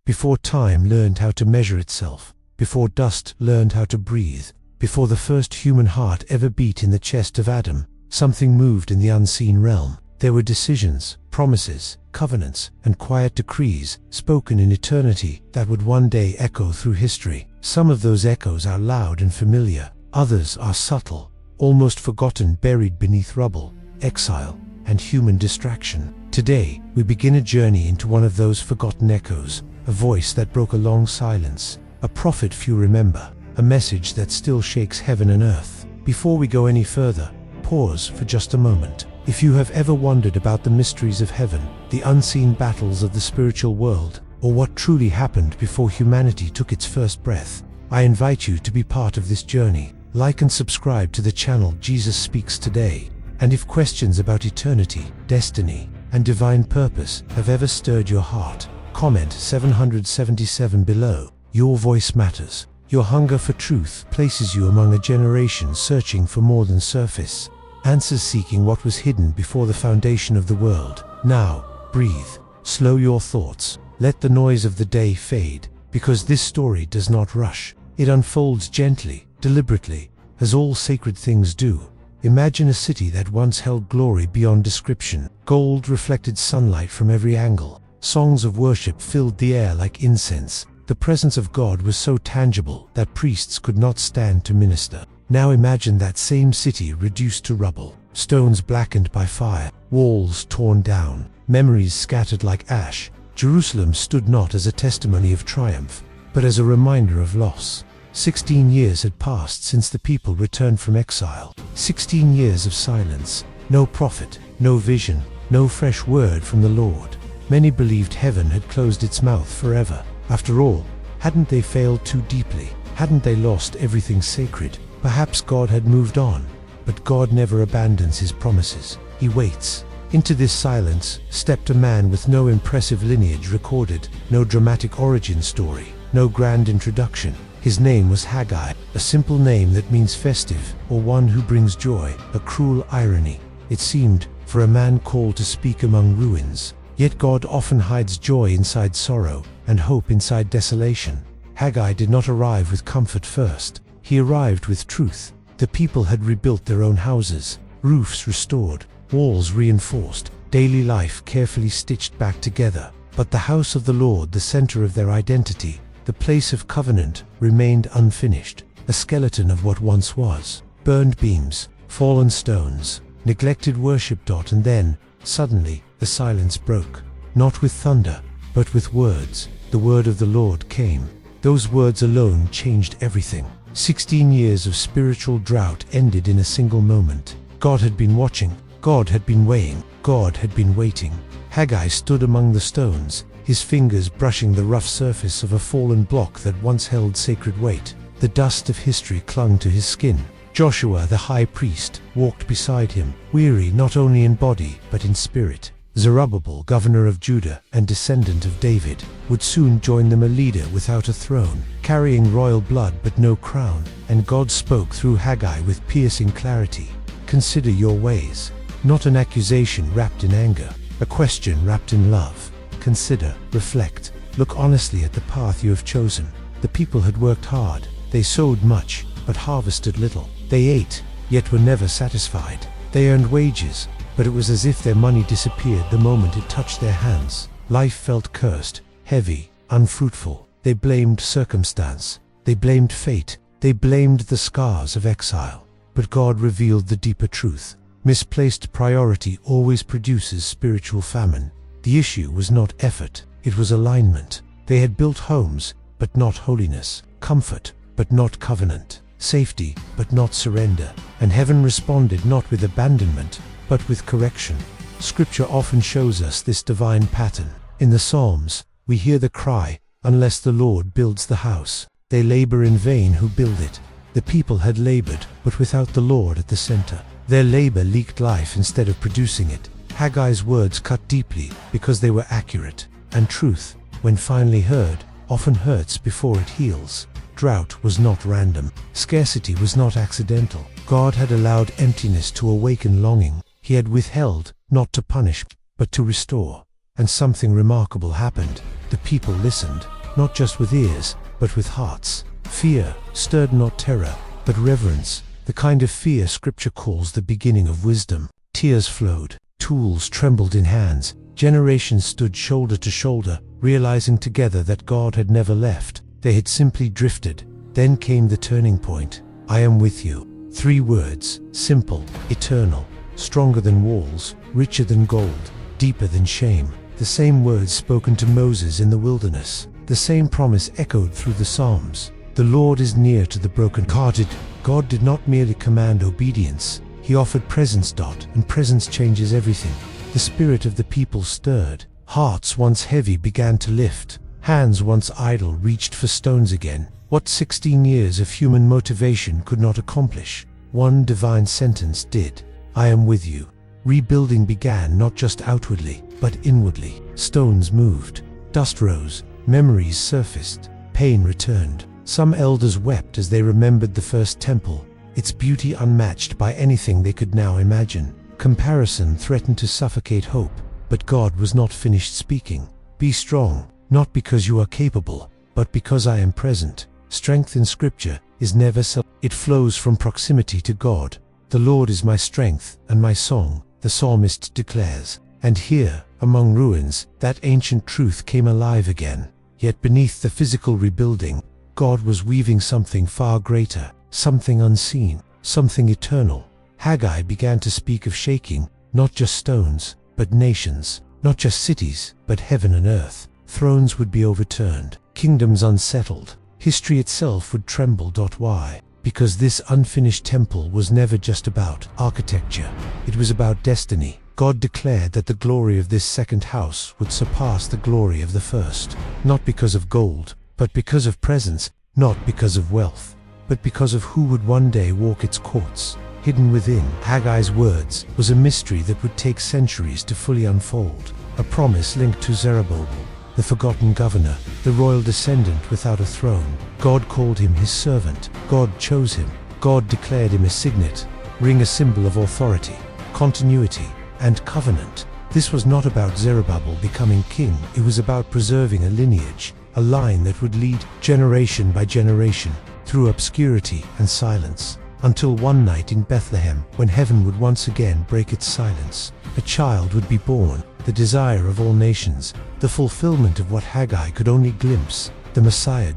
before time learned how to measure itself, before dust learned how to breathe, before the first human heart ever beat in the chest of Adam, something moved in the unseen realm. There were decisions, promises, covenants, and quiet decrees spoken in eternity that would one day echo through history. Some of those echoes are loud and familiar, others are subtle, almost forgotten, buried beneath rubble, exile, and human distraction. Today, we begin a journey into one of those forgotten echoes, a voice that broke a long silence, a prophet few remember, a message that still shakes heaven and earth. Before we go any further, pause for just a moment. If you have ever wondered about the mysteries of heaven, the unseen battles of the spiritual world, or what truly happened before humanity took its first breath, I invite you to be part of this journey. Like and subscribe to the channel Jesus Speaks Today. And if questions about eternity, destiny, and divine purpose have ever stirred your heart, comment 777 below. Your voice matters. Your hunger for truth places you among a generation searching for more than surface answers, seeking what was hidden before the foundation of the world. Now, breathe, slow your thoughts, let the noise of the day fade, because this story does not rush. It unfolds gently, deliberately, as all sacred things do. Imagine a city that once held glory beyond description. Gold reflected sunlight from every angle. Songs of worship filled the air like incense. The presence of God was so tangible that priests could not stand to minister. Now imagine that same city reduced to rubble, stones blackened by fire, walls torn down, memories scattered like ash. Jerusalem stood not as a testimony of triumph, but as a reminder of loss. 16 years had passed since the people returned from exile. 16 years of silence, no prophet, no vision, no fresh word from the Lord. Many believed heaven had closed its mouth forever. After all, hadn't they failed too deeply? Hadn't they lost everything sacred? Perhaps God had moved on, but God never abandons his promises. He waits. Into this silence stepped a man with no impressive lineage recorded, no dramatic origin story, no grand introduction. His name was Haggai, a simple name that means festive, or one who brings joy, a cruel irony, it seemed, for a man called to speak among ruins. Yet God often hides joy inside sorrow, and hope inside desolation. Haggai did not arrive with comfort first. He arrived with truth. The people had rebuilt their own houses, roofs restored, walls reinforced, daily life carefully stitched back together. But the house of the Lord, the center of their identity, the place of covenant, remained unfinished, a skeleton of what once was. Burned beams, fallen stones, neglected worship. And then, suddenly, the silence broke. Not with thunder, but with words. The word of the Lord came. Those words alone changed everything. 16 years of spiritual drought ended in a single moment. God had been watching. God had been weighing. God had been waiting. Haggai stood among the stones, his fingers brushing the rough surface of a fallen block that once held sacred weight. The dust of history clung to his skin. Joshua, the high priest, walked beside him, weary not only in body but in spirit. Zerubbabel, governor of Judah and descendant of David, would soon join them, a leader without a throne, carrying royal blood but no crown. And God spoke through Haggai with piercing clarity. Consider your ways. Not an accusation wrapped in anger, a question wrapped in love. Consider, reflect, look honestly at the path you have chosen. The people had worked hard. They sowed much, but harvested little. They ate, yet were never satisfied. They earned wages, but it was as if their money disappeared the moment it touched their hands. Life felt cursed, heavy, unfruitful. They blamed circumstance. They blamed fate. They blamed the scars of exile. But God revealed the deeper truth. Misplaced priority always produces spiritual famine. The issue was not effort, it was alignment. They had built homes, but not holiness. Comfort, but not covenant. Safety, but not surrender. And heaven responded not with abandonment, but with correction. Scripture often shows us this divine pattern. In the Psalms, we hear the cry, "Unless the Lord builds the house, they labor in vain who build it." The people had labored, but without the Lord at the center. Their labor leaked life instead of producing it. Haggai's words cut deeply because they were accurate. And truth, when finally heard, often hurts before it heals. Drought was not random. Scarcity was not accidental. God had allowed emptiness to awaken longing. He had withheld, not to punish, but to restore. And something remarkable happened. The people listened. not just with ears, but with hearts. Fear stirred not terror, but reverence, the kind of fear Scripture calls the beginning of wisdom. Tears flowed, tools trembled in hands, generations stood shoulder to shoulder, realizing together that God had never left. They had simply drifted. Then came the turning point. I am with you. 3 words, simple, eternal, stronger than walls, richer than gold, deeper than shame. The same words spoken to Moses in the wilderness. The same promise echoed through the Psalms. The Lord is near to the brokenhearted. God did not merely command obedience. He offered presence. And presence changes everything. The spirit of the people stirred. Hearts once heavy began to lift. Hands once idle reached for stones again. What 16 years of human motivation could not accomplish, one divine sentence did. I am with you. Rebuilding began not just outwardly, but inwardly. Stones moved. Dust rose. Memories surfaced. Pain returned. Some elders wept as they remembered the first temple, its beauty unmatched by anything they could now imagine. Comparison threatened to suffocate hope, but God was not finished speaking. Be strong, not because you are capable, but because I am present. Strength in Scripture is never it flows from proximity to God. The Lord is my strength and my song, the psalmist declares. And here, among ruins, that ancient truth came alive again. Yet beneath the physical rebuilding, God was weaving something far greater, something unseen, something eternal. Haggai began to speak of shaking, not just stones, but nations, not just cities, but heaven and earth. Thrones would be overturned, kingdoms unsettled, history itself would tremble. Why? Because this unfinished temple was never just about architecture. It was about destiny. God declared that the glory of this second house would surpass the glory of the first, not because of gold, but because of presence, not because of wealth, but because of who would one day walk its courts. Hidden within Haggai's words was a mystery that would take centuries to fully unfold, a promise linked to Zerubbabel, the forgotten governor, the royal descendant without a throne. God called him his servant. God chose him. God declared him a signet, ring, a symbol of authority, continuity, and covenant. This was not about Zerubbabel becoming king. It was about preserving a lineage, a line that would lead generation by generation through obscurity and silence, until one night in Bethlehem, when heaven would once again break its silence, a child would be born, the desire of all nations, the fulfillment of what Haggai could only glimpse, the Messiah.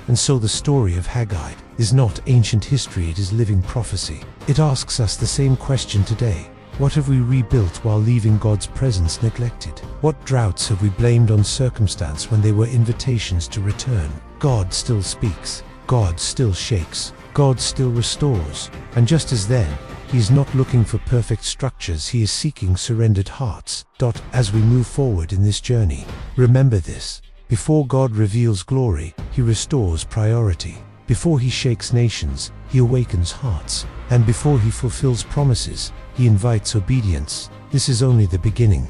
And so the story of Haggai is not ancient history, it is living prophecy. It asks us the same question today. What have we rebuilt while leaving God's presence neglected? What droughts have we blamed on circumstance when they were invitations to return? God still speaks. God still shakes. God still restores. And just as then, He is not looking for perfect structures, He is seeking surrendered hearts. As we move forward in this journey, remember this. Before God reveals glory, He restores priority. Before He shakes nations, He awakens hearts. And before He fulfills promises, He invites obedience. This is only the beginning.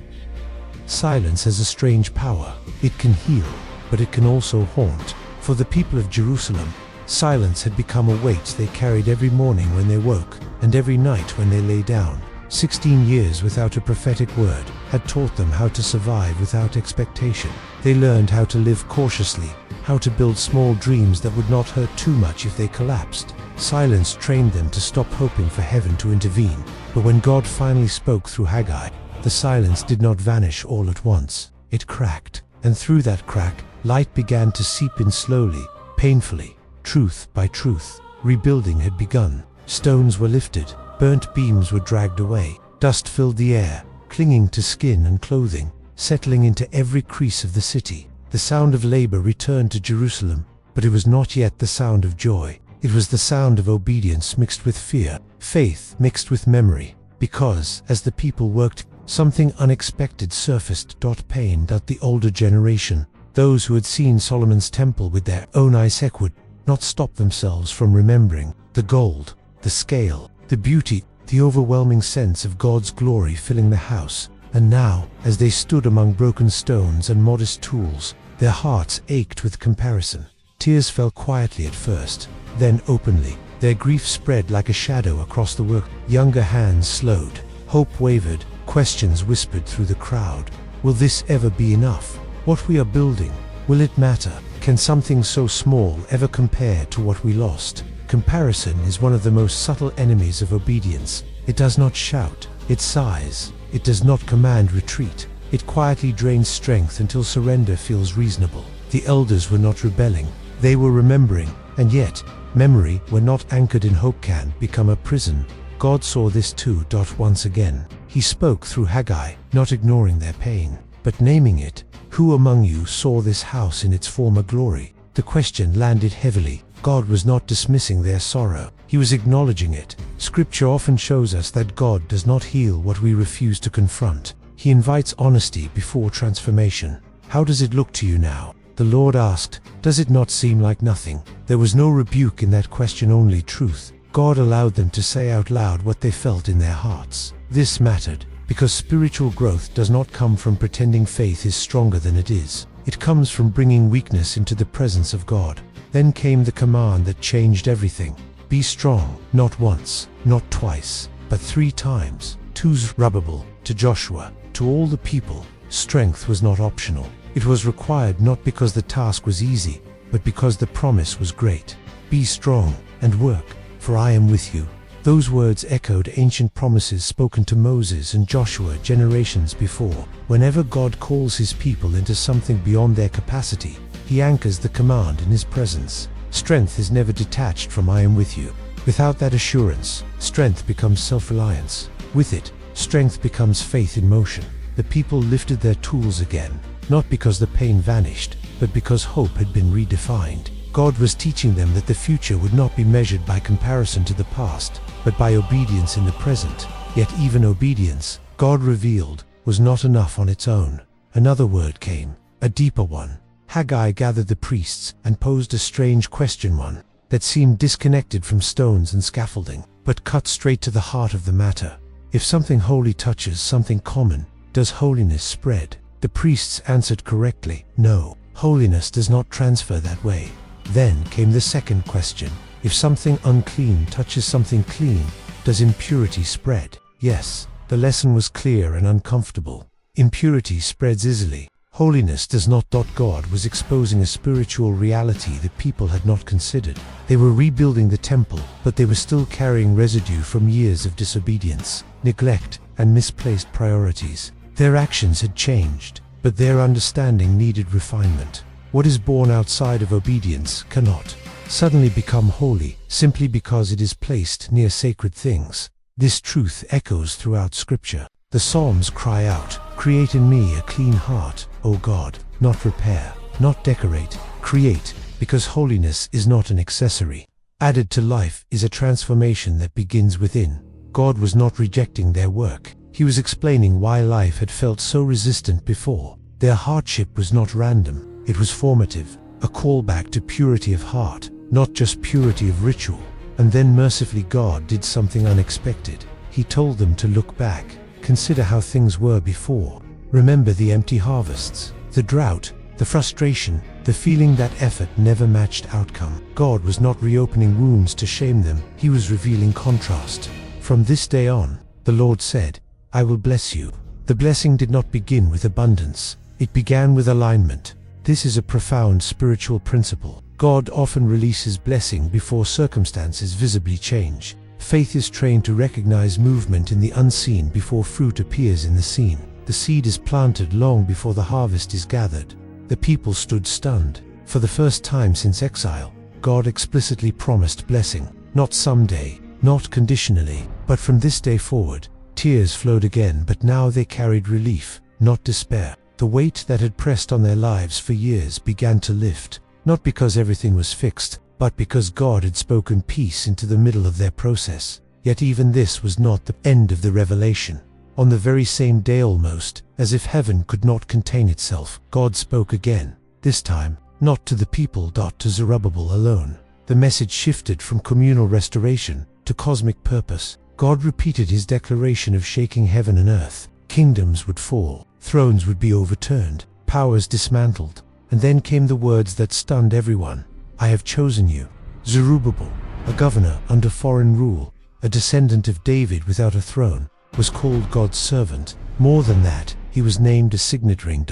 Silence has a strange power. It can heal, but it can also haunt. For the people of Jerusalem, silence had become a weight they carried every morning when they woke, and every night when they lay down. 16 years without a prophetic word had taught them how to survive without expectation. They learned how to live cautiously, how to build small dreams that would not hurt too much if they collapsed. Silence trained them to stop hoping for heaven to intervene. But when God finally spoke through Haggai, the silence did not vanish all at once. It cracked, and through that crack, light began to seep in slowly, painfully, truth by truth. Rebuilding had begun. Stones were lifted, burnt beams were dragged away, dust filled the air, clinging to skin and clothing, settling into every crease of the city. The sound of labor returned to Jerusalem, but it was not yet the sound of joy. It was the sound of obedience mixed with fear, faith mixed with memory, because, as the people worked, something unexpected surfaced. Pain that the older generation, those who had seen Solomon's temple with their own eyes, could not stop themselves from remembering the gold, the scale, the beauty, the overwhelming sense of God's glory filling the house. And now, as they stood among broken stones and modest tools, their hearts ached with comparison. Tears fell quietly at first, then openly. Their grief spread like a shadow across the work. Younger hands slowed, hope wavered, questions whispered through the crowd. Will this ever be enough? What we are building, will it matter? Can something so small ever compare to what we lost? Comparison is one of the most subtle enemies of obedience. It does not shout, it sighs. It does not command retreat. It quietly drains strength until surrender feels reasonable. The elders were not rebelling, they were remembering, and yet, memory, when not anchored in hope, can become a prison. God saw this too. Once again, he spoke through Haggai, not ignoring their pain, but naming it. Who among you saw this house in its former glory? The question landed heavily. God was not dismissing their sorrow, he was acknowledging it. Scripture often shows us that God does not heal what we refuse to confront. He invites honesty before transformation. How does it look to you now? The Lord asked. Does it not seem like nothing? There was no rebuke in that question, only truth. God allowed them to say out loud what they felt in their hearts. This mattered, because spiritual growth does not come from pretending faith is stronger than it is. It comes from bringing weakness into the presence of God. Then came the command that changed everything. Be strong, not once, not twice, but 3 times. To Zerubbabel, to Joshua, to all the people. Strength was not optional. It was required not because the task was easy, but because the promise was great. Be strong and work, for I am with you. Those words echoed ancient promises spoken to Moses and Joshua generations before. Whenever God calls his people into something beyond their capacity, he anchors the command in his presence. Strength is never detached from I am with you. Without that assurance, strength becomes self-reliance. With it, strength becomes faith in motion. The people lifted their tools again, not because the pain vanished, but because hope had been redefined. God was teaching them that the future would not be measured by comparison to the past, but by obedience in the present. Yet even obedience, God revealed, was not enough on its own. Another word came, a deeper one. Haggai gathered the priests and posed a strange question, one that seemed disconnected from stones and scaffolding, but cut straight to the heart of the matter. If something holy touches something common, does holiness spread? The priests answered correctly, no, holiness does not transfer that way. Then came the second question. If something unclean touches something clean, does impurity spread? Yes, the lesson was clear and uncomfortable. Impurity spreads easily. Holiness does not. God was exposing a spiritual reality the people had not considered. They were rebuilding the temple, but they were still carrying residue from years of disobedience, neglect, and misplaced priorities. Their actions had changed, but their understanding needed refinement. What is born outside of obedience cannot suddenly become holy simply because it is placed near sacred things. This truth echoes throughout Scripture. The Psalms cry out, "Create in me a clean heart, O God," not repair, not decorate, create, because holiness is not an accessory. Added to life is a transformation that begins within. God was not rejecting their work. He was explaining why life had felt so resistant before. Their hardship was not random. It was formative, a callback to purity of heart, not just purity of ritual. And then mercifully God did something unexpected. He told them to look back, consider how things were before. Remember the empty harvests, the drought, the frustration, the feeling that effort never matched outcome. God was not reopening wounds to shame them, he was revealing contrast. From this day on, the Lord said, I will bless you. The blessing did not begin with abundance, it began with alignment. This is a profound spiritual principle. God often releases blessing before circumstances visibly change. Faith is trained to recognize movement in the unseen before fruit appears in the seen. The seed is planted long before the harvest is gathered. The people stood stunned. For the first time since exile, God explicitly promised blessing. Not someday, not conditionally, but from this day forward. Tears flowed again, but now they carried relief, not despair. The weight that had pressed on their lives for years began to lift, not because everything was fixed, but because God had spoken peace into the middle of their process. Yet even this was not the end of the revelation. On the very same day, almost, as if heaven could not contain itself, God spoke again. This time, not to the people, to Zerubbabel alone. The message shifted from communal restoration to cosmic purpose. God repeated his declaration of shaking heaven and earth. Kingdoms would fall, thrones would be overturned, powers dismantled. And then came the words that stunned everyone. I have chosen you. Zerubbabel, a governor under foreign rule, a descendant of David without a throne, was called God's servant. More than that, he was named a signet ring.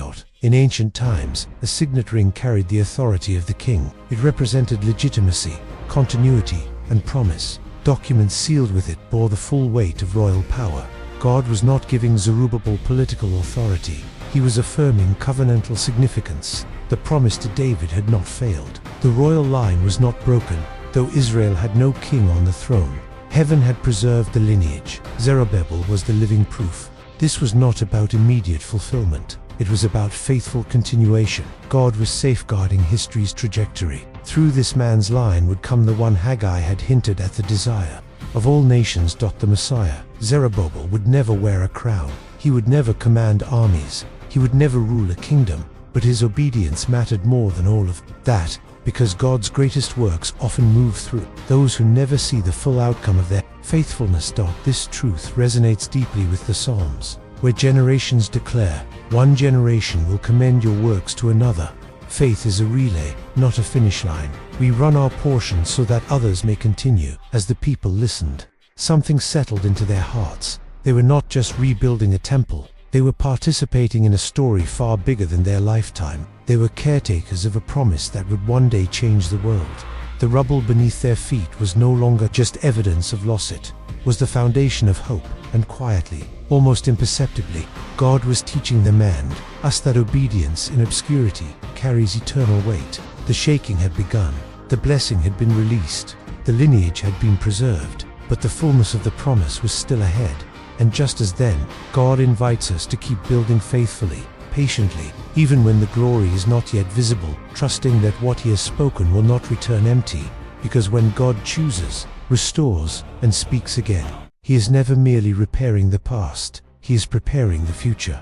In ancient times, a signet ring carried the authority of the king. It represented legitimacy, continuity, and promise. Documents sealed with it bore the full weight of royal power. God was not giving Zerubbabel political authority. He was affirming covenantal significance. The promise to David had not failed. The royal line was not broken, though Israel had no king on the throne. Heaven had preserved the lineage. Zerubbabel was the living proof. This was not about immediate fulfillment. It was about faithful continuation. God was safeguarding history's trajectory. Through this man's line would come the one Haggai had hinted at, the desire of all nations. The Messiah, Zerubbabel, would never wear a crown. He would never command armies. He would never rule a kingdom. But his obedience mattered more than all of that, because God's greatest works often move through those who never see the full outcome of their faithfulness. This truth resonates deeply with the Psalms, where generations declare, "One generation will commend your works to another." Faith is a relay, not a finish line. We run our portion so that others may continue. As the people listened, something settled into their hearts. They were not just rebuilding a temple. They were participating in a story far bigger than their lifetime. They were caretakers of a promise that would one day change the world. The rubble beneath their feet was no longer just evidence of loss. It was the foundation of hope. And quietly, almost imperceptibly, God was teaching them and us that obedience in obscurity carries eternal weight. The shaking had begun. The blessing had been released. The lineage had been preserved. But the fullness of the promise was still ahead. And just as then, God invites us to keep building faithfully, patiently, even when the glory is not yet visible, trusting that what He has spoken will not return empty, because when God chooses, restores, and speaks again, He is never merely repairing the past, He is preparing the future.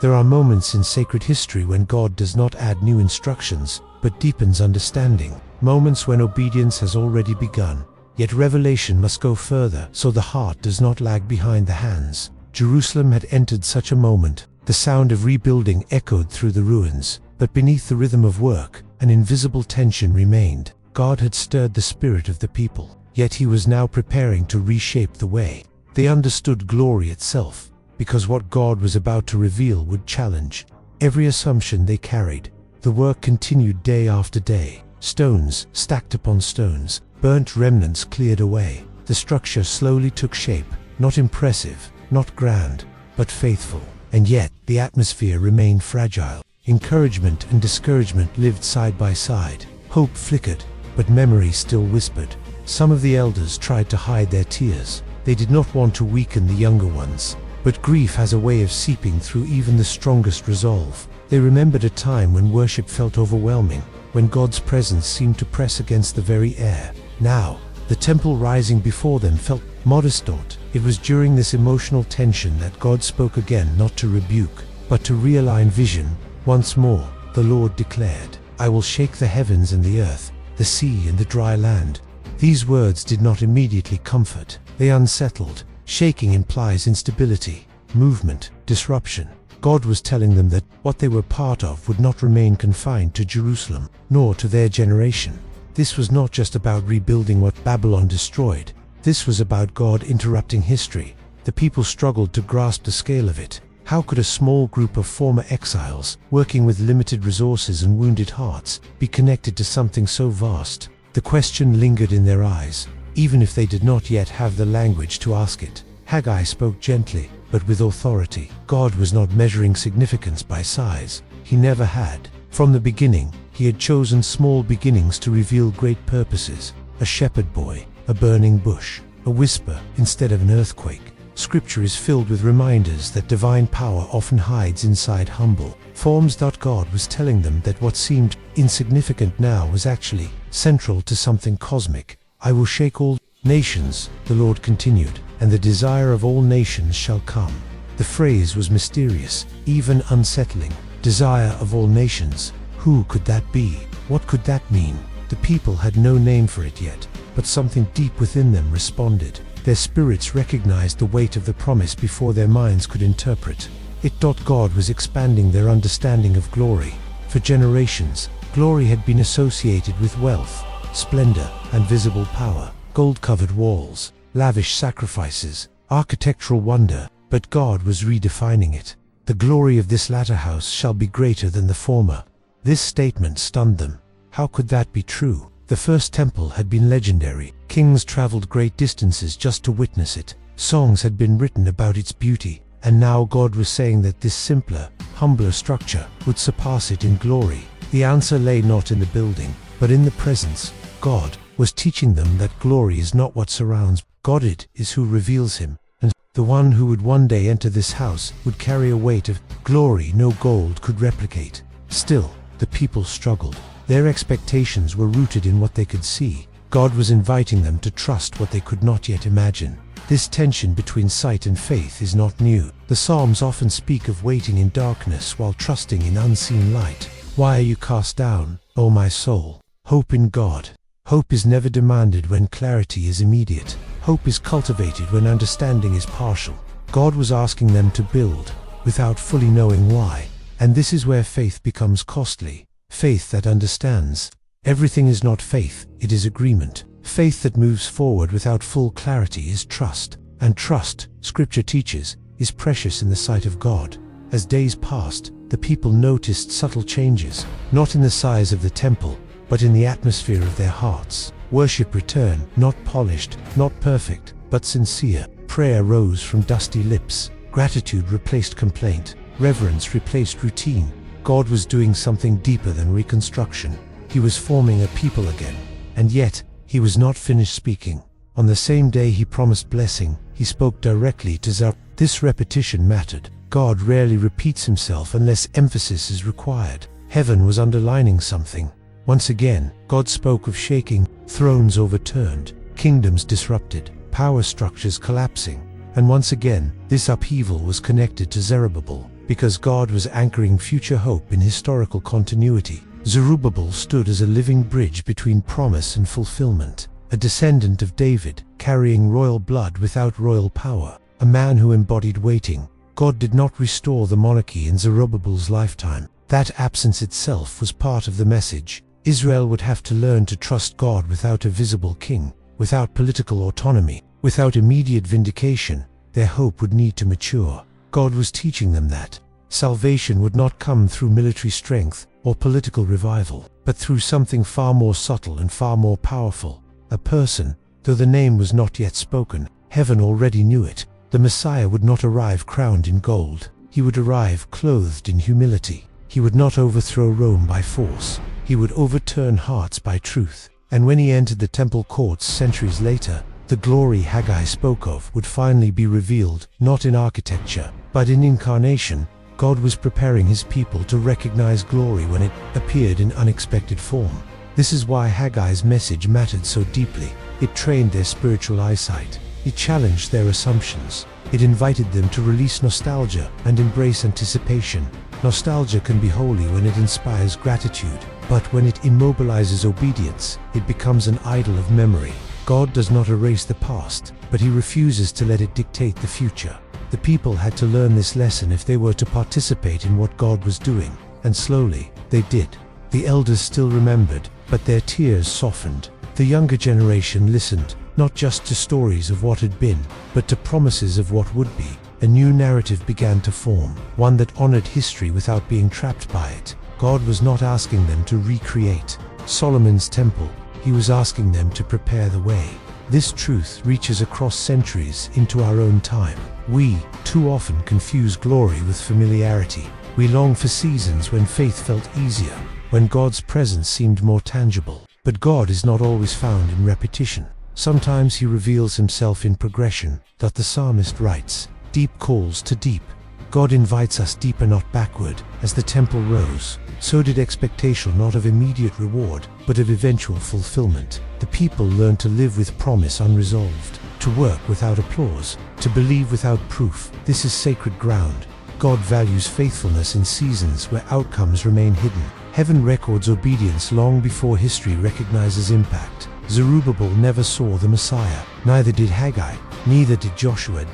There are moments in sacred history when God does not add new instructions, but deepens understanding, moments when obedience has already begun. Yet revelation must go further, so the heart does not lag behind the hands. Jerusalem had entered such a moment. The sound of rebuilding echoed through the ruins, but beneath the rhythm of work, an invisible tension remained. God had stirred the spirit of the people, yet He was now preparing to reshape the way. They understood glory itself, because what God was about to reveal would challenge every assumption they carried. The work continued day after day. Stones stacked upon stones, burnt remnants cleared away. The structure slowly took shape, not impressive, not grand, but faithful. And yet, the atmosphere remained fragile. Encouragement and discouragement lived side by side. Hope flickered, but memory still whispered. Some of the elders tried to hide their tears. They did not want to weaken the younger ones. But grief has a way of seeping through even the strongest resolve. They remembered a time when worship felt overwhelming, when God's presence seemed to press against the very air. Now, the temple rising before them felt modest. It was during this emotional tension that God spoke again, not to rebuke, but to realign vision. Once more, the Lord declared, "I will shake the heavens and the earth, the sea and the dry land." These words did not immediately comfort. They unsettled. Shaking implies instability, movement, disruption. God was telling them that what they were part of would not remain confined to Jerusalem, nor to their generation. This was not just about rebuilding what Babylon destroyed. This was about God interrupting history. The people struggled to grasp the scale of it. How could a small group of former exiles, working with limited resources and wounded hearts, be connected to something so vast? The question lingered in their eyes, even if they did not yet have the language to ask it. Haggai spoke gently, but with authority. God was not measuring significance by size. He never had. From the beginning, He had chosen small beginnings to reveal great purposes. A shepherd boy, a burning bush, a whisper instead of an earthquake. Scripture is filled with reminders that divine power often hides inside humble forms. God was telling them that what seemed insignificant now was actually central to something cosmic. "I will shake all nations," the Lord continued, "and the desire of all nations shall come." The phrase was mysterious, even unsettling. Desire of all nations. Who could that be? What could that mean? The people had no name for it yet, but something deep within them responded. Their spirits recognized the weight of the promise before their minds could interpret it. God was expanding their understanding of glory. For generations, glory had been associated with wealth, splendor, and visible power. Gold-covered walls, lavish sacrifices, architectural wonder, but God was redefining it. "The glory of this latter house shall be greater than the former." This statement stunned them. How could that be true? The first temple had been legendary. Kings traveled great distances just to witness it. Songs had been written about its beauty, and now God was saying that this simpler, humbler structure would surpass it in glory. The answer lay not in the building, but in the presence. God was teaching them that glory is not what surrounds God, it is who reveals him. And the one who would one day enter this house would carry a weight of glory no gold could replicate. Still, the people struggled. Their expectations were rooted in what they could see. God was inviting them to trust what they could not yet imagine. This tension between sight and faith is not new. The Psalms often speak of waiting in darkness while trusting in unseen light. Why are you cast down, O my soul? Hope in God. Hope is never demanded when clarity is immediate. Hope is cultivated when understanding is partial. God was asking them to build without fully knowing why. And this is where faith becomes costly. Faith that understands. Everything is not faith, it is agreement. Faith that moves forward without full clarity is trust. And trust, Scripture teaches, is precious in the sight of God. As days passed, the people noticed subtle changes, not in the size of the temple, but in the atmosphere of their hearts. Worship returned, not polished, not perfect, but sincere. Prayer rose from dusty lips. Gratitude replaced complaint. Reverence replaced routine. God was doing something deeper than reconstruction. He was forming a people again. And yet, he was not finished speaking. On the same day he promised blessing, he spoke directly to Zerubbabel. This repetition mattered. God rarely repeats himself unless emphasis is required. Heaven was underlining something. Once again, God spoke of shaking, thrones overturned, kingdoms disrupted, power structures collapsing. And once again, this upheaval was connected to Zerubbabel, because God was anchoring future hope in historical continuity. Zerubbabel stood as a living bridge between promise and fulfillment, a descendant of David, carrying royal blood without royal power, a man who embodied waiting. God did not restore the monarchy in Zerubbabel's lifetime. That absence itself was part of the message. Israel would have to learn to trust God without a visible king, without political autonomy, without immediate vindication. Their hope would need to mature. God was teaching them that salvation would not come through military strength or political revival, but through something far more subtle and far more powerful. A person, though the name was not yet spoken, heaven already knew it. The Messiah would not arrive crowned in gold. He would arrive clothed in humility. He would not overthrow Rome by force. He would overturn hearts by truth. And when he entered the temple courts centuries later, the glory Haggai spoke of would finally be revealed, not in architecture, but in incarnation. God was preparing his people to recognize glory when it appeared in unexpected form. This is why Haggai's message mattered so deeply. It trained their spiritual eyesight. It challenged their assumptions. It invited them to release nostalgia and embrace anticipation. Nostalgia can be holy when it inspires gratitude, but when it immobilizes obedience, it becomes an idol of memory. God does not erase the past, but he refuses to let it dictate the future. The people had to learn this lesson if they were to participate in what God was doing, and slowly, they did. The elders still remembered, but their tears softened. The younger generation listened, not just to stories of what had been, but to promises of what would be. A new narrative began to form, one that honored history without being trapped by it. God was not asking them to recreate Solomon's temple. He was asking them to prepare the way. This truth reaches across centuries into our own time. We, too often, confuse glory with familiarity. We long for seasons when faith felt easier, when God's presence seemed more tangible. But God is not always found in repetition. Sometimes he reveals himself in progression. That the psalmist writes, "Deep calls to deep." God invites us deeper, not backward. As the temple rose, so did expectation not of immediate reward, but of eventual fulfillment. The people learned to live with promise unresolved, to work without applause, to believe without proof. This is sacred ground. God values faithfulness in seasons where outcomes remain hidden. Heaven records obedience long before history recognizes impact. Zerubbabel never saw the Messiah, neither did Haggai, neither did Joshua.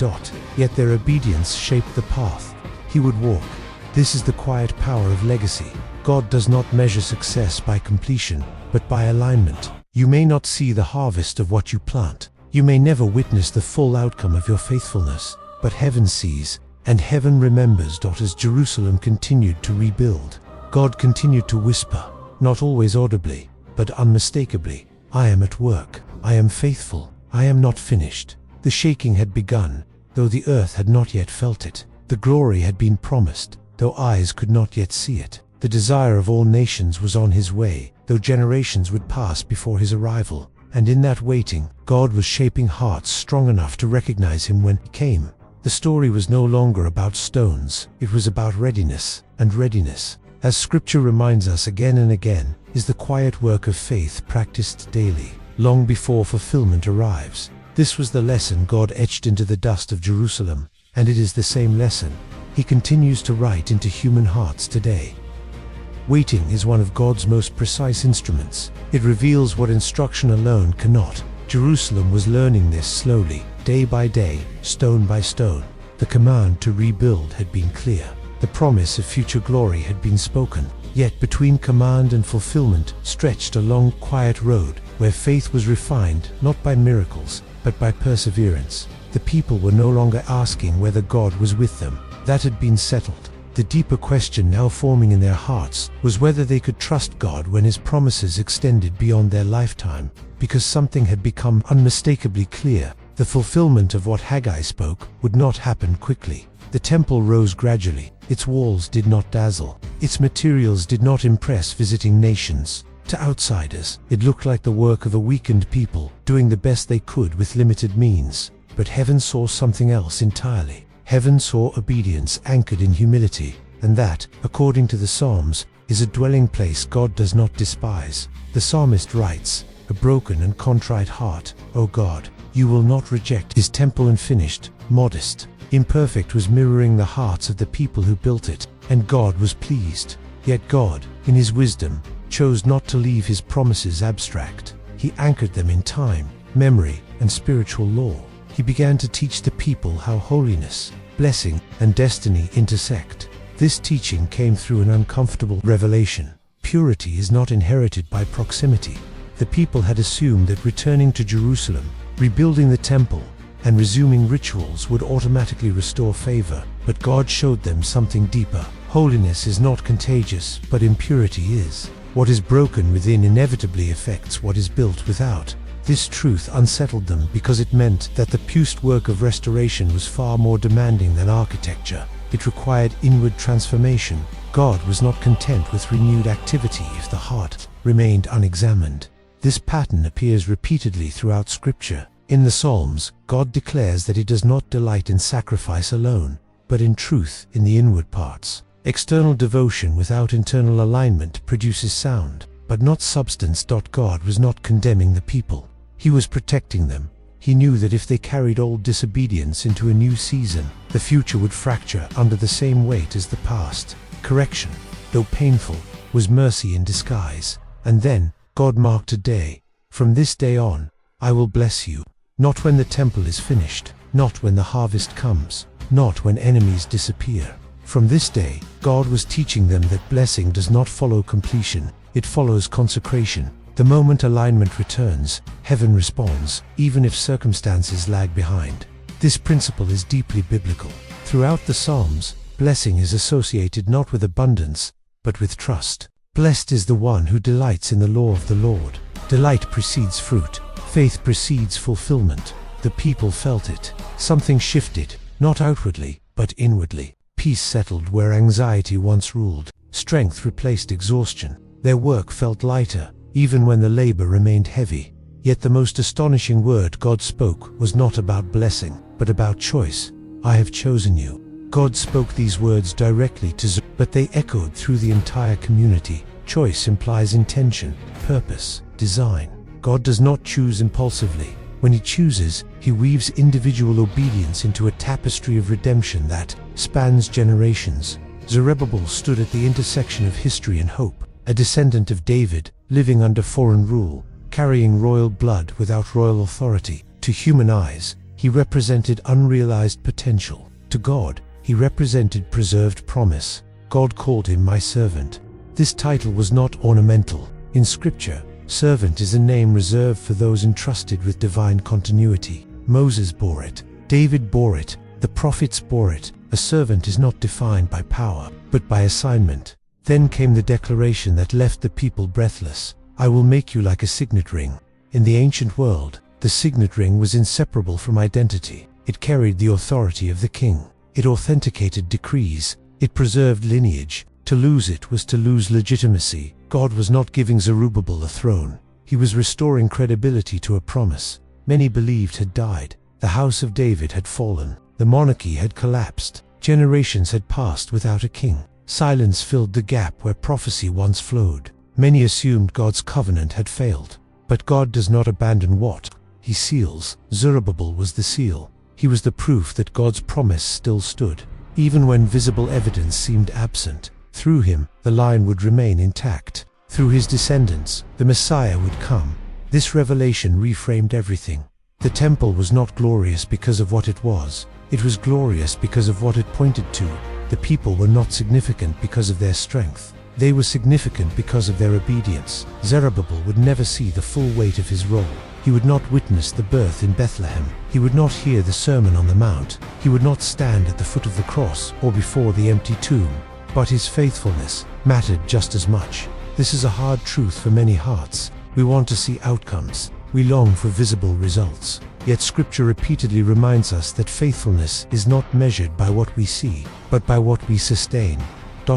Yet their obedience shaped the path he would walk. This is the quiet power of legacy. God does not measure success by completion, but by alignment. You may not see the harvest of what you plant. You may never witness the full outcome of your faithfulness, but heaven sees. And heaven remembers. As Jerusalem continued to rebuild, God continued to whisper, not always audibly, but unmistakably, I am at work, I am faithful, I am not finished. The shaking had begun, though the earth had not yet felt it. The glory had been promised, though eyes could not yet see it. The desire of all nations was on his way, though generations would pass before his arrival. And in that waiting, God was shaping hearts strong enough to recognize him when he came. The story was no longer about stones, it was about readiness, and readiness, as Scripture reminds us again and again, is the quiet work of faith practiced daily, long before fulfillment arrives. This was the lesson God etched into the dust of Jerusalem, and it is the same lesson he continues to write into human hearts today. Waiting is one of God's most precise instruments. It reveals what instruction alone cannot. Jerusalem was learning this slowly, day by day, stone by stone. The command to rebuild had been clear. The promise of future glory had been spoken. Yet between command and fulfillment stretched a long, quiet road where faith was refined not by miracles, but by perseverance. The people were no longer asking whether God was with them. That had been settled. The deeper question now forming in their hearts was whether they could trust God when his promises extended beyond their lifetime, because something had become unmistakably clear. The fulfillment of what Haggai spoke would not happen quickly. The temple rose gradually. Its walls did not dazzle. Its materials did not impress visiting nations. To outsiders, it looked like the work of a weakened people, doing the best they could with limited means. But heaven saw something else entirely. Heaven saw obedience anchored in humility, and that, according to the Psalms, is a dwelling place God does not despise. The psalmist writes, "A broken and contrite heart, O God, you will not reject." His temple unfinished, modest, imperfect was mirroring the hearts of the people who built it, and God was pleased. Yet God, in his wisdom, chose not to leave his promises abstract. He anchored them in time, memory, and spiritual law. He began to teach the people how holiness, blessing, and destiny intersect. This teaching came through an uncomfortable revelation. Purity is not inherited by proximity. The people had assumed that returning to Jerusalem, rebuilding the temple, and resuming rituals would automatically restore favor. But God showed them something deeper. Holiness is not contagious, but impurity is. What is broken within inevitably affects what is built without. This truth unsettled them because it meant that the pure work of restoration was far more demanding than architecture. It required inward transformation. God was not content with renewed activity if the heart remained unexamined. This pattern appears repeatedly throughout Scripture. In the Psalms, God declares that he does not delight in sacrifice alone, but in truth in the inward parts. External devotion without internal alignment produces sound, but not substance. God was not condemning the people. He was protecting them. He knew that if they carried old disobedience into a new season, the future would fracture under the same weight as the past. Correction, though painful, was mercy in disguise. And then, God marked a day. From this day on, I will bless you. Not when the temple is finished, not when the harvest comes, not when enemies disappear. From this day, God was teaching them that blessing does not follow completion, it follows consecration. The moment alignment returns, heaven responds, even if circumstances lag behind. This principle is deeply biblical. Throughout the Psalms, blessing is associated not with abundance, but with trust. Blessed is the one who delights in the law of the Lord. Delight precedes fruit. Faith precedes fulfillment. The people felt it. Something shifted, not outwardly, but inwardly. Peace settled where anxiety once ruled. Strength replaced exhaustion. Their work felt lighter, even when the labor remained heavy. Yet the most astonishing word God spoke was not about blessing, but about choice. I have chosen you. God spoke these words directly to Zerubbabel, but they echoed through the entire community. Choice implies intention, purpose, design. God does not choose impulsively. When he chooses, he weaves individual obedience into a tapestry of redemption that spans generations. Zerubbabel stood at the intersection of history and hope, a descendant of David, living under foreign rule, carrying royal blood without royal authority. To human eyes, he represented unrealized potential. To God, he represented preserved promise. God called him my servant. This title was not ornamental. In Scripture, servant is a name reserved for those entrusted with divine continuity. Moses bore it, David bore it, the prophets bore it, A servant is not defined by power, but by assignment. Then came the declaration that left the people breathless. I will make you like a signet ring. In the ancient world, the signet ring was inseparable from identity. It carried the authority of the king. It authenticated decrees. It preserved lineage. To lose it was to lose legitimacy. God was not giving Zerubbabel a throne. He was restoring credibility to a promise many believed had died. The house of David had fallen. The monarchy had collapsed. Generations had passed without a king. Silence filled the gap where prophecy once flowed. Many assumed God's covenant had failed. But God does not abandon what He seals. Zerubbabel was the seal. He was the proof that God's promise still stood. Even when visible evidence seemed absent, through him, the line would remain intact. Through his descendants, the Messiah would come. This revelation reframed everything. The temple was not glorious because of what it was. It was glorious because of what it pointed to. The people were not significant because of their strength. They were significant because of their obedience. Zerubbabel would never see the full weight of his role. He would not witness the birth in Bethlehem. He would not hear the Sermon on the Mount. He would not stand at the foot of the cross or before the empty tomb. But his faithfulness mattered just as much. This is a hard truth for many hearts. We want to see outcomes. We long for visible results. Yet Scripture repeatedly reminds us that faithfulness is not measured by what we see, but by what we sustain.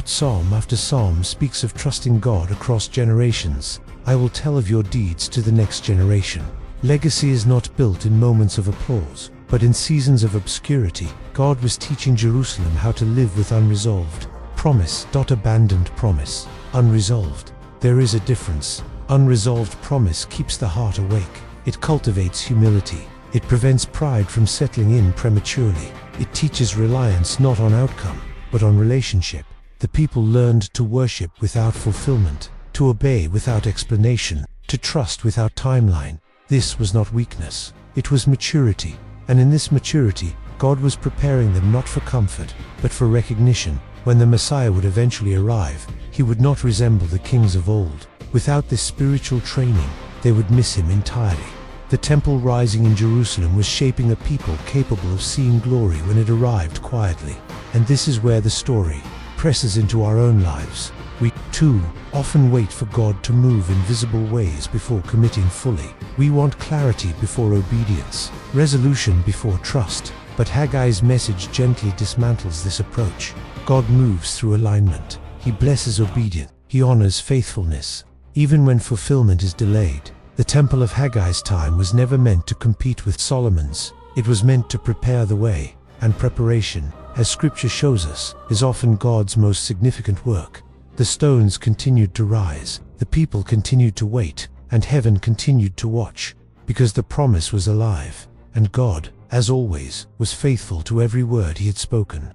Psalm after psalm speaks of trusting God across generations. I will tell of your deeds to the next generation. Legacy is not built in moments of applause, but in seasons of obscurity. God was teaching Jerusalem how to live with unresolved promise. Abandoned promise. Unresolved. There is a difference. Unresolved promise keeps the heart awake. It cultivates humility. It prevents pride from settling in prematurely. It teaches reliance not on outcome, but on relationship. The people learned to worship without fulfillment, to obey without explanation, to trust without timeline. This was not weakness. It was maturity. And in this maturity, God was preparing them not for comfort, but for recognition. When the Messiah would eventually arrive, he would not resemble the kings of old. Without this spiritual training, they would miss him entirely. The temple rising in Jerusalem was shaping a people capable of seeing glory when it arrived quietly. And this is where the story presses into our own lives. We, too, often wait for God to move in visible ways before committing fully. We want clarity before obedience, resolution before trust. But Haggai's message gently dismantles this approach. God moves through alignment. He blesses obedience. He honors faithfulness, even when fulfillment is delayed. The temple of Haggai's time was never meant to compete with Solomon's. It was meant to prepare the way, and preparation, as Scripture shows us, is often God's most significant work. The stones continued to rise, the people continued to wait, and heaven continued to watch, because the promise was alive, and God, as always, was faithful to every word he had spoken.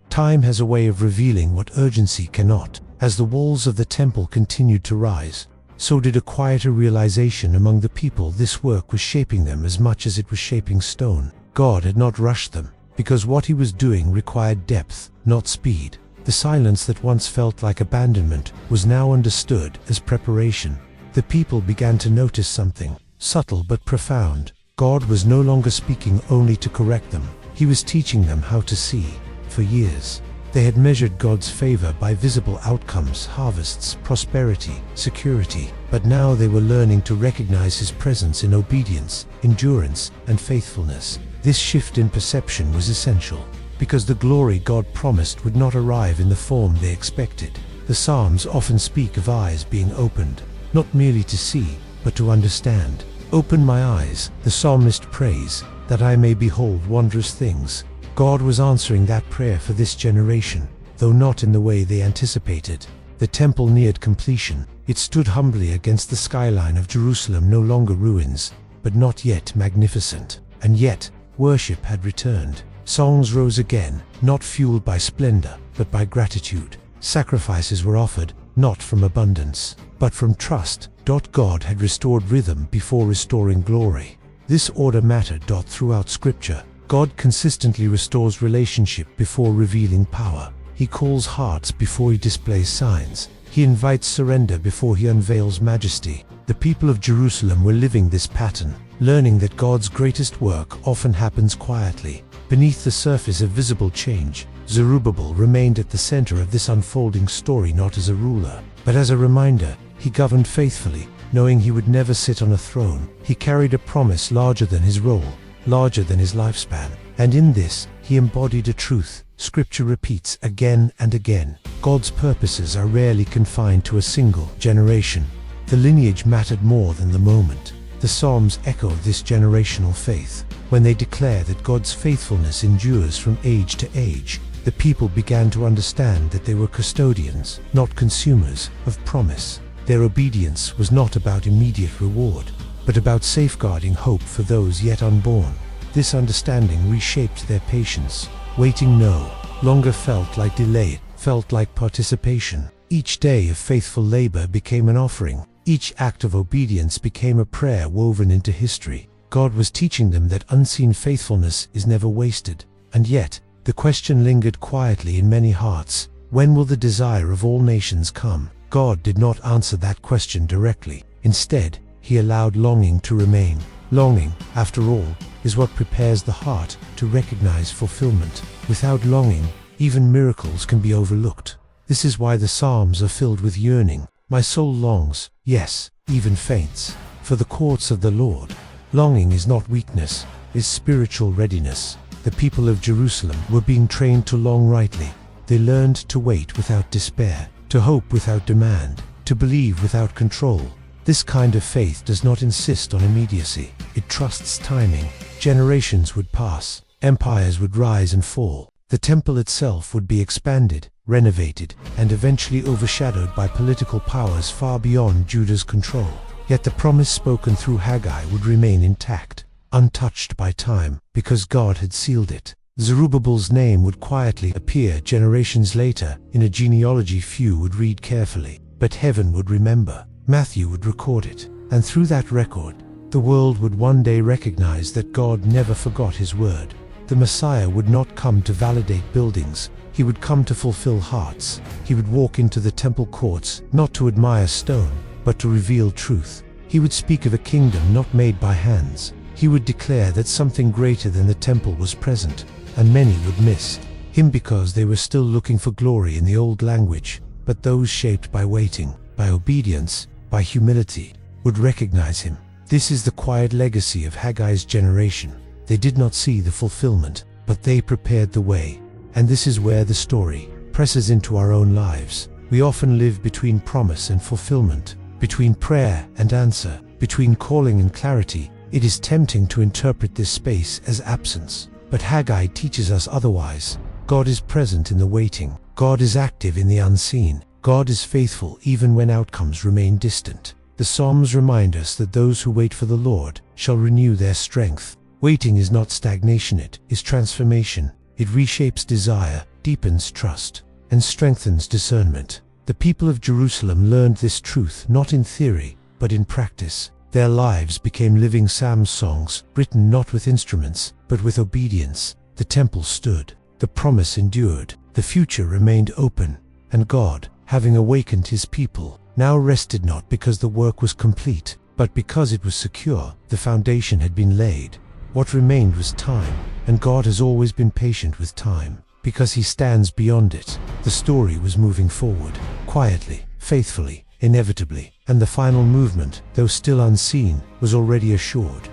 Time has a way of revealing what urgency cannot. As the walls of the temple continued to rise, so did a quieter realization among the people. This work was shaping them as much as it was shaping stone. God had not rushed them, because what he was doing required depth, not speed. The silence that once felt like abandonment was now understood as preparation. The people began to notice something, subtle but profound. God was no longer speaking only to correct them. He was teaching them how to see. For years, they had measured God's favor by visible outcomes, harvests, prosperity, security. But now they were learning to recognize his presence in obedience, endurance, and faithfulness. This shift in perception was essential, because the glory God promised would not arrive in the form they expected. The Psalms often speak of eyes being opened, not merely to see, but to understand. Open my eyes, the psalmist prays, that I may behold wondrous things. God was answering that prayer for this generation, though not in the way they anticipated. The temple neared completion. It stood humbly against the skyline of Jerusalem, no longer ruins, but not yet magnificent. And yet, worship had returned. Songs rose again, not fueled by splendor, but by gratitude. Sacrifices were offered, not from abundance, but from trust. God had restored rhythm before restoring glory. This order mattered. Throughout Scripture, God consistently restores relationship before revealing power. He calls hearts before he displays signs. He invites surrender before he unveils majesty. The people of Jerusalem were living this pattern, learning that God's greatest work often happens quietly. Beneath the surface of visible change, Zerubbabel remained at the center of this unfolding story, not as a ruler, but as a reminder. He governed faithfully, knowing he would never sit on a throne. He carried a promise larger than his role, larger than his lifespan, and in this, he embodied a truth Scripture repeats again and again. God's purposes are rarely confined to a single generation. The lineage mattered more than the moment. The Psalms echo this generational faith. When they declare that God's faithfulness endures from age to age, the people began to understand that they were custodians, not consumers, of promise. Their obedience was not about immediate reward, but about safeguarding hope for those yet unborn. This understanding reshaped their patience. Waiting no longer felt like delay, it felt like participation. Each day of faithful labor became an offering. Each act of obedience became a prayer woven into history. God was teaching them that unseen faithfulness is never wasted. And yet, the question lingered quietly in many hearts: when will the desire of all nations come? God did not answer that question directly. Instead, he allowed longing to remain. Longing, after all, is what prepares the heart to recognize fulfillment. Without longing, even miracles can be overlooked. This is why the Psalms are filled with yearning. My soul longs, yes, even faints, for the courts of the Lord. Longing is not weakness, it is spiritual readiness. The people of Jerusalem were being trained to long rightly. They learned to wait without despair, to hope without demand, to believe without control. This kind of faith does not insist on immediacy. It trusts timing. Generations would pass, empires would rise and fall. The temple itself would be expanded, renovated, and eventually overshadowed by political powers far beyond Judah's control. Yet the promise spoken through Haggai would remain intact, untouched by time, because God had sealed it. Zerubbabel's name would quietly appear generations later in a genealogy few would read carefully, but heaven would remember. Matthew would record it, and through that record, the world would one day recognize that God never forgot his word. The Messiah would not come to validate buildings, he would come to fulfill hearts. He would walk into the temple courts, not to admire stone, but to reveal truth. He would speak of a kingdom not made by hands. He would declare that something greater than the temple was present, and many would miss him because they were still looking for glory in the old language. But those shaped by waiting, by obedience, by humility, would recognize him. This is the quiet legacy of Haggai's generation. They did not see the fulfillment, but they prepared the way. And this is where the story presses into our own lives. We often live between promise and fulfillment, between prayer and answer, between calling and clarity. It is tempting to interpret this space as absence, but Haggai teaches us otherwise. God is present in the waiting. God is active in the unseen. God is faithful even when outcomes remain distant. The Psalms remind us that those who wait for the Lord shall renew their strength. Waiting is not stagnation, it is transformation. It reshapes desire, deepens trust, and strengthens discernment. The people of Jerusalem learned this truth not in theory, but in practice. Their lives became living psalm songs, written not with instruments, but with obedience. The temple stood, the promise endured, the future remained open, and God, having awakened his people, now rested not because the work was complete, but because it was secure. The foundation had been laid. What remained was time, and God has always been patient with time, because he stands beyond it. The story was moving forward, quietly, faithfully, inevitably, and the final movement, though still unseen, was already assured.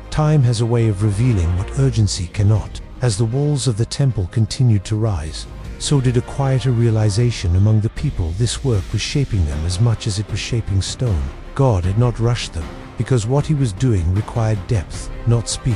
Time has a way of revealing what urgency cannot. As the walls of the temple continued to rise, so did a quieter realization among the people. This work was shaping them as much as it was shaping stone. God had not rushed them, because what he was doing required depth, not speed.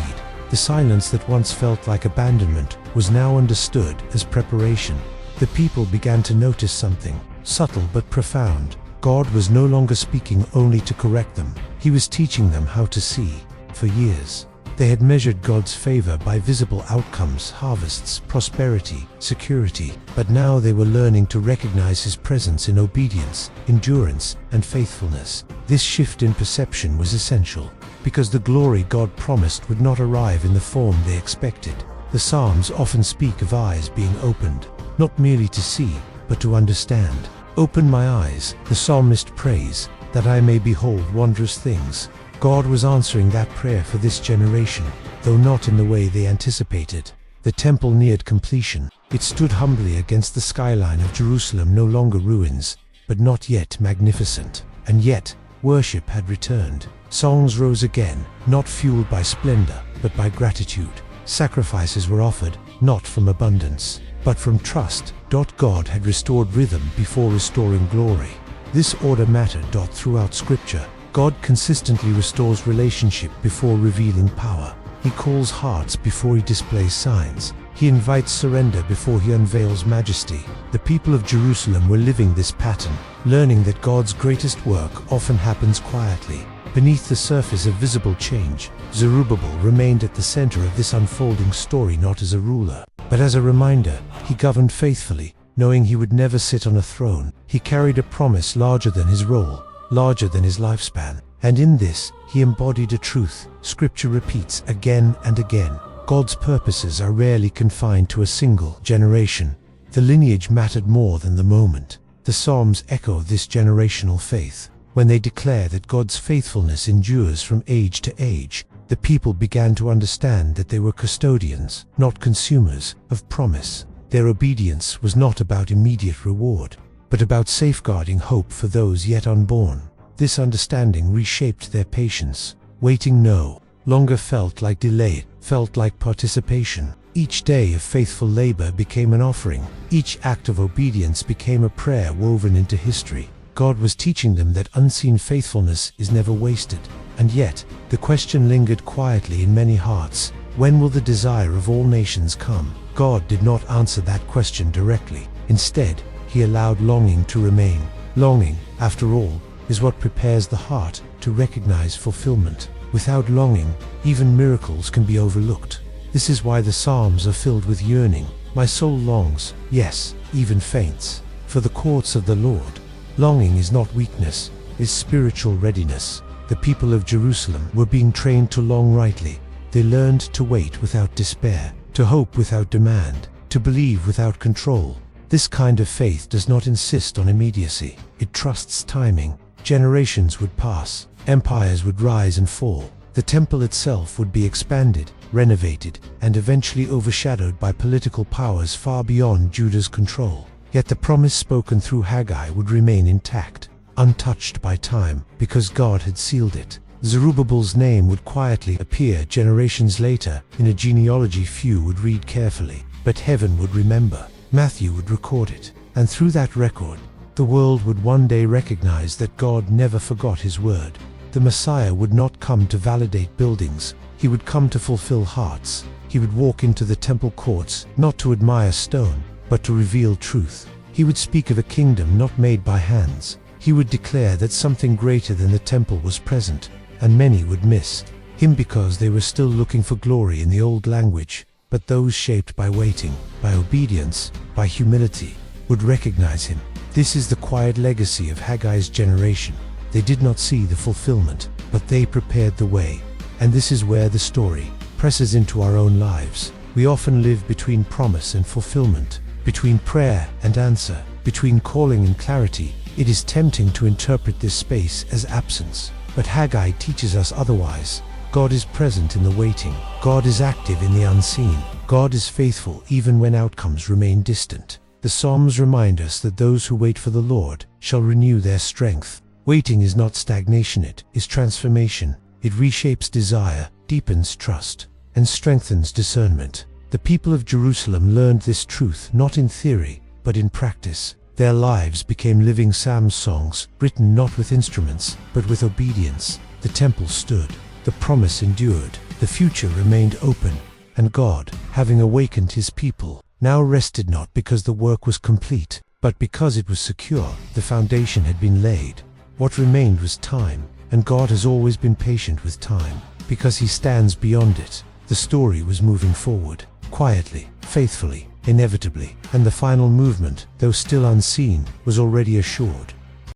The silence that once felt like abandonment was now understood as preparation. The people began to notice something, subtle but profound. God was no longer speaking only to correct them. He was teaching them how to see. For years, they had measured God's favor by visible outcomes, harvests, prosperity, security, but now they were learning to recognize his presence in obedience, endurance, and faithfulness. This shift in perception was essential, because the glory God promised would not arrive in the form they expected. The Psalms often speak of eyes being opened, not merely to see, but to understand. Open my eyes, the psalmist prays, that I may behold wondrous things. God was answering that prayer for this generation, though not in the way they anticipated. The temple neared completion. It stood humbly against the skyline of Jerusalem, no longer ruins, but not yet magnificent. And yet, worship had returned. Songs rose again, not fueled by splendor, but by gratitude. Sacrifices were offered, not from abundance, but from trust. God had restored rhythm before restoring glory. This order mattered. Throughout Scripture, God consistently restores relationship before revealing power. He calls hearts before he displays signs. He invites surrender before he unveils majesty. The people of Jerusalem were living this pattern, learning that God's greatest work often happens quietly, beneath the surface of visible change. Zerubbabel remained at the center of this unfolding story, not as a ruler, but as a reminder. He governed faithfully, knowing he would never sit on a throne. He carried a promise larger than his role, larger than his lifespan. And in this, he embodied a truth Scripture repeats again and again. God's purposes are rarely confined to a single generation. The lineage mattered more than the moment. The Psalms echo this generational faith. When they declare that God's faithfulness endures from age to age, the people began to understand that they were custodians, not consumers, of promise. Their obedience was not about immediate reward, but about safeguarding hope for those yet unborn. This understanding reshaped their patience. Waiting no longer felt like delay, felt like participation. Each day of faithful labor became an offering. Each act of obedience became a prayer woven into history. God was teaching them that unseen faithfulness is never wasted. And yet, the question lingered quietly in many hearts: when will the desire of all nations come? God did not answer that question directly. Instead, he allowed longing to remain. Longing, after all, is what prepares the heart to recognize fulfillment. Without longing, even miracles can be overlooked. This is why the Psalms are filled with yearning. My soul longs, yes, even faints, for the courts of the Lord. Longing is not weakness, it's spiritual readiness. The people of Jerusalem were being trained to long rightly. They learned to wait without despair, to hope without demand, to believe without control. This kind of faith does not insist on immediacy. It trusts timing. Generations would pass, empires would rise and fall. The temple itself would be expanded, renovated, and eventually overshadowed by political powers far beyond Judah's control. Yet the promise spoken through Haggai would remain intact, untouched by time, because God had sealed it. Zerubbabel's name would quietly appear generations later in a genealogy few would read carefully, but heaven would remember. Matthew would record it, and through that record, the world would one day recognize that God never forgot his word. The Messiah would not come to validate buildings, he would come to fulfill hearts. He would walk into the temple courts, not to admire stone, but to reveal truth. He would speak of a kingdom not made by hands. He would declare that something greater than the temple was present, and many would miss him because they were still looking for glory in the old language. But those shaped by waiting, by obedience, by humility, would recognize him. This is the quiet legacy of Haggai's generation. They did not see the fulfillment, but they prepared the way. And this is where the story presses into our own lives. We often live between promise and fulfillment, between prayer and answer, between calling and clarity. It is tempting to interpret this space as absence, but Haggai teaches us otherwise. God is present in the waiting. God is active in the unseen. God is faithful even when outcomes remain distant. The Psalms remind us that those who wait for the Lord shall renew their strength. Waiting is not stagnation, it is transformation. It reshapes desire, deepens trust, and strengthens discernment. The people of Jerusalem learned this truth not in theory, but in practice. Their lives became living psalm songs, written not with instruments, but with obedience. The temple stood. The promise endured. The future remained open. And God, having awakened his people, now rested not because the work was complete, but because it was secure. The foundation had been laid. What remained was time, and God has always been patient with time, because he stands beyond it. The story was moving forward, quietly, faithfully, inevitably, and the final movement, though still unseen, was already assured.